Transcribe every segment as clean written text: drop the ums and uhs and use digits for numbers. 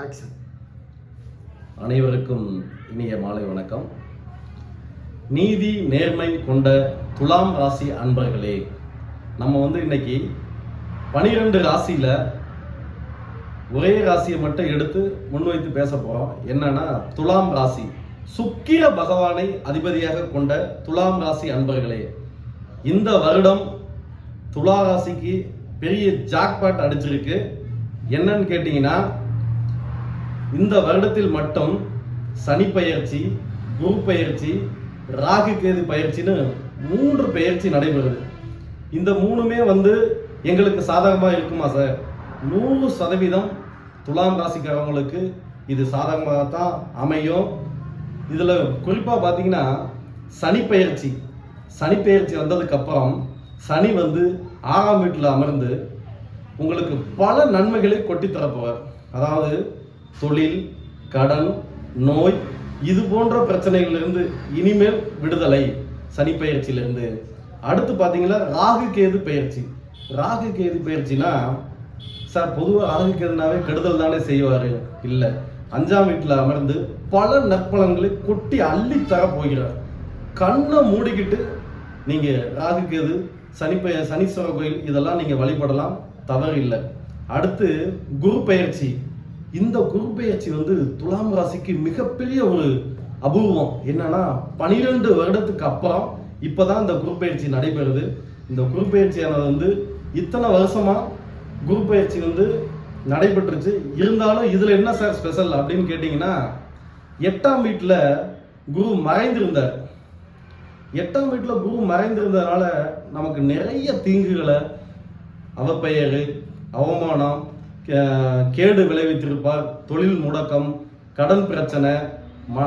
Action. அனைவருக்கும் இனிய மாலை வணக்கம். நீதி நேர்மை கொண்ட துலாம் ராசி அன்பர்களே, நம்ம இன்னைக்கு 12 ராசியில் ஒரே ராசியை மட்டும் எடுத்து முன்வைத்து பேச போகிறோம். என்னன்னா, துலாம் ராசி சுக்கிர பகவானை அதிபதியாக கொண்ட துலாம் ராசி அன்பர்களே, இந்த வருடம் துலா ராசிக்கு பெரிய ஜாக்பாட் அடிச்சிருக்கு. என்னன்னு கேட்டீங்கன்னா, இந்த வருடத்தில் மட்டும் சனி பெயர்ச்சி, குரு பெயர்ச்சி, ராகு கேது பெயர்ச்சின்னு 3 பெயர்ச்சி நடைபெறுது. இந்த 3மே எங்களுக்கு சாதகமாக இருக்குமா சார்? 100% துலாம் ராசிக்காரவங்களுக்கு இது சாதகமாக தான் அமையும். இதில் குறிப்பாக பார்த்தீங்கன்னா, சனி பெயர்ச்சி வந்ததுக்கப்புறம் சனி 6ஆம் வீட்டில் அமர்ந்து உங்களுக்கு பல நன்மைகளை கொட்டி தரப்போவார். அதாவது தொழில், கடன், நோய், இது போன்ற பிரச்சனைகளிலிருந்து இனிமேல் விடுதலை சனி பெயர்ச்சியிலிருந்து. அடுத்து பார்த்தீங்கன்னா, ராகு கேது பெயர்ச்சினா சார், பொதுவாக ராகு கேதுனாவே கெடுதல் தானே செய்வார்? இல்லை, 5ஆம் வீட்டில் அமர்ந்து பல நற்பலன்களை கொட்டி அள்ளி தர போகிறார். கண்ணை மூடிக்கிட்டு நீங்கள் ராகு கேது, சனீஸ்வர கோயில் இதெல்லாம் நீங்கள் வழிபடலாம், தவறு இல்லை. அடுத்து குரு பெயர்ச்சி. இந்த குரு பெயர்ச்சி துலாம் ராசிக்கு மிகப்பெரிய ஒரு அபூர்வம். என்னன்னா, 12 வருடத்துக்கு அப்புறம் இப்போதான் இந்த குரு பயிற்சி நடைபெறுது. இந்த குரு பயிற்சியானது இத்தனை வருஷமா குரு பயிற்சி நடைபெற்றுச்சு. இருந்தாலும் இதில் என்ன சார் ஸ்பெஷல் அப்படின்னு கேட்டிங்கன்னா, 8ஆம் வீட்டில் குரு மறைந்திருந்தார். 8ஆம் வீட்டில் குரு மறைந்திருந்ததுனால நமக்கு நிறைய தீங்குகளை, அவப்பெயர், அவமானம், கேடு விளைவித்திருப்பார். தொழில் முடக்கம், கடன் பிரச்சனை,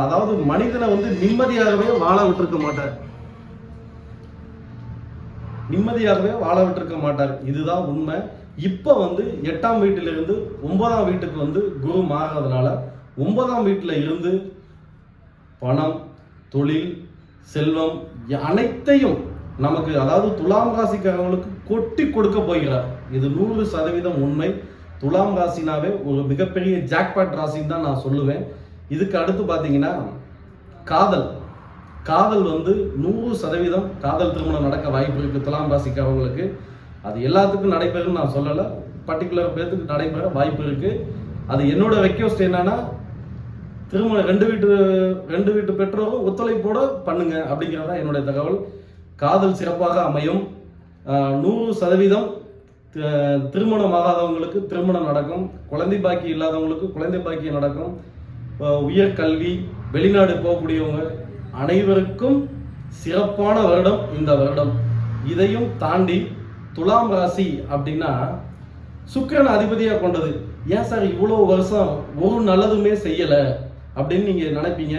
அதாவது மனிதனை நிம்மதியாகவே வாழ விட்டிருக்க மாட்டார். இதுதான் உண்மை. இப்போ 8ஆம் வீட்டிலிருந்து 9ஆம் வீட்டுக்கு குரு மாறுறதுனால 9ஆம் வீட்டில் இருந்து பணம், தொழில், செல்வம் அனைத்தையும் நமக்கு, அதாவது துலாம் ராசிக்காரங்களுக்கு கொட்டி கொடுக்க போகிறார். இது 100% உண்மை. துலாம் ராசினாவே ஒரு மிகப்பெரிய ஜாக்பாட் ராசின்னு தான் நான் சொல்லுவேன். இதுக்கு அடுத்து பார்த்தீங்கன்னா, காதல் 100% காதல் திருமணம் நடக்க வாய்ப்பு இருக்குது துலாம் ராசிக்காரவங்களுக்கு. அது எல்லாத்துக்கும் நடைபெறும் நான் சொல்லலை, பர்டிகுலர் பேருக்கு நடைபெற வாய்ப்பு இருக்குது. அது என்னோட ரெக்வெஸ்ட் என்னன்னா, திருமணம் 2 வீட்டு பெற்றோரும் ஒத்துழைப்போட பண்ணுங்க அப்படிங்கிறதா என்னுடைய தகவல். காதல் சிறப்பாக அமையும். 100% திருமணம் ஆகாதவங்களுக்கு திருமணம் நடக்கும். குழந்தை பாக்கி இல்லாதவங்களுக்கு குழந்தை பாக்கியம் நடக்கும். உயர்கல்வி, வெளிநாடு போகக்கூடியவங்க அனைவருக்கும் சிறப்பான வருடம் இந்த வருடம். இதையும் தாண்டி துலாம் ராசி அப்படின்னா சுக்கிரன் அதிபதியாக கொண்டது. ஏன் சார் இவ்வளோ வருஷம் ஒரு நல்லதுமே செய்யலை அப்படின்னு நீங்கள் நினைப்பீங்க.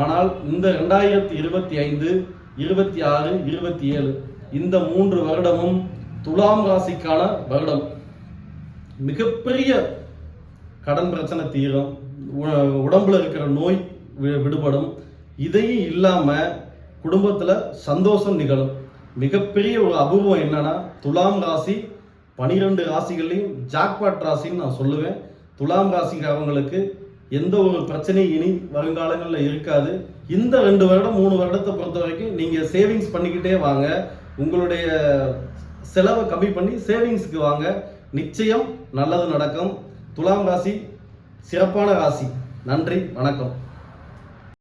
ஆனால் இந்த 2025, 26, 27 இந்த 3 வருடமும் துலாம் ராசிக்கான வருடம். மிகப்பெரிய கடன் பிரச்சனை தீரும், உடம்புல இருக்கிற நோய் விடுபடும். இதையும் இல்லாமல் குடும்பத்தில் சந்தோஷம் நிகழும். மிகப்பெரிய ஒரு அபூர்வம் என்னன்னா, துலாம் ராசி 12 ராசிகள்லையும் ஜாக்பாட் ராசின்னு நான் சொல்லுவேன். துலாம் ராசிக்காரவங்களுக்கு எந்த ஒரு பிரச்சனையும் இனி வருங்காலங்களில் இருக்காது. இந்த 2 வருடம் 3 வருடத்தை பொறுத்த வரைக்கும் நீங்கள் சேவிங்ஸ் பண்ணிக்கிட்டே வாங்க. உங்களுடைய செலவை கம்மி பண்ணி சேவிங்ஸுக்கு வாங்க. நிச்சயம் நல்லது நடக்கும். துலாம் ராசி சிறப்பான ராசி. நன்றி, வணக்கம்.